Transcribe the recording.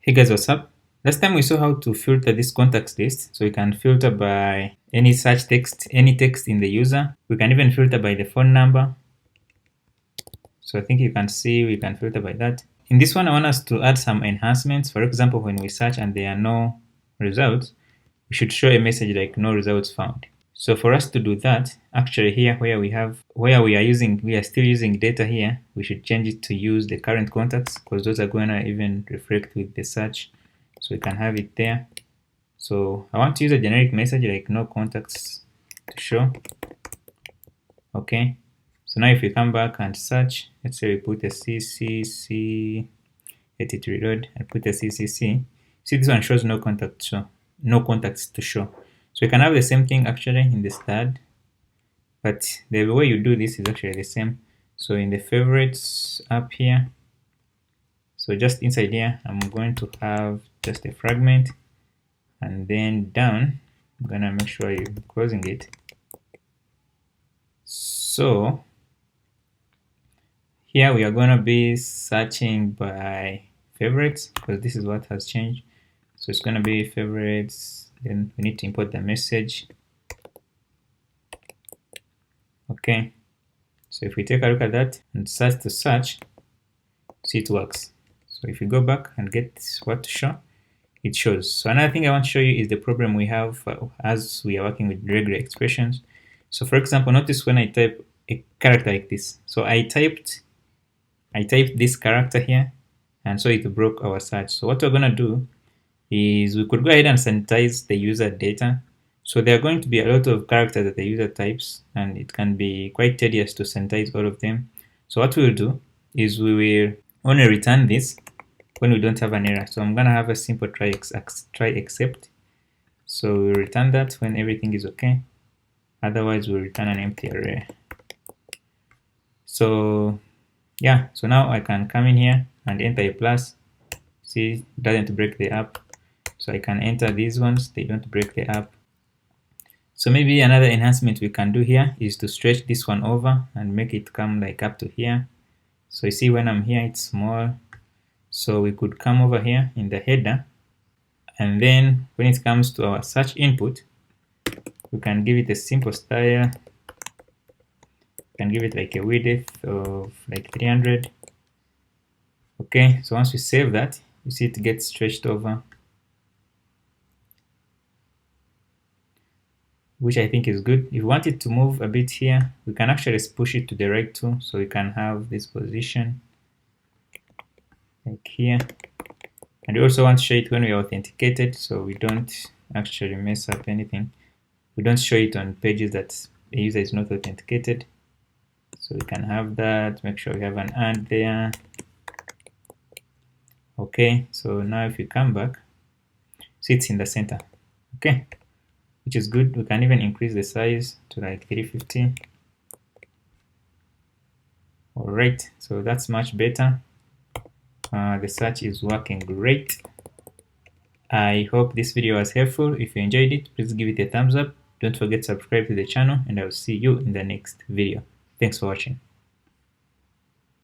Hey guys, what's up? Last time we saw how to filter this contacts list. So we can filter by any search text, any text in the user. We can even filter by the phone number. So I think you can see we can filter by that. In this one, I want us to add some enhancements. For example, when we search and there are no results, we should show a message like no results found. So for us to do that, actually here where we are still using data here, we should change it to use the current contacts because those are going to even reflect with the search. So we can have it there. So I want to use a generic message like no contacts to show. Okay. So now if we come back and search, let's say we put a CCC, let it reload and put a CCC. See, this one shows no contacts to show. So you can have the same thing actually in this tab, but the way you do this is actually the same. So in the favorites up here, so just inside here, I'm going to have just a fragment, and then down, I'm gonna make sure you're closing it. So here we are gonna be searching by favorites because this is what has changed. So it's gonna be favorites, then we need to import the message. Okay, so if we take a look at that and search to search, see it works. So if we go back and get what to show, it shows. So another thing I want to show you is the problem we have as we are working with regular expressions. So for example, notice when I type a character like this. So I typed this character here, and so it broke our search. So what we're gonna do is we could go ahead and sanitize the user data. So there are going to be a lot of characters that the user types, and it can be quite tedious to sanitize all of them. So what we'll do is we will only return this when we don't have an error. So I'm gonna have a simple try except. So we'll return that when everything is okay. Otherwise, we'll return an empty array. So yeah, so now I can come in here and enter a plus. See, it doesn't break the app. So I can enter these ones, they don't break the app. So maybe another enhancement we can do here is to stretch this one over and make it come like up to here. So you see when I'm here, it's small. So we could come over here in the header, and then when it comes to our search input, we can give it a simple style. We can give it like a width of like 300. Okay, so once we save that, you see it gets stretched over, which I think is good. If you want it to move a bit here, we can actually push it to the right too, so we can have this position like here. And we also want to show it when we are authenticated, so we don't actually mess up anything. We don't show it on pages that the user is not authenticated. So we can have that, make sure we have an and there. Okay, so now if you come back, see it's in the center. Okay, which is good. We can even increase the size to like 350. All right, so that's much better. The search is working great. I hope this video was helpful. If you enjoyed it, please give it a thumbs up. Don't forget to subscribe to the channel, and I will see you in the next video. Thanks for watching.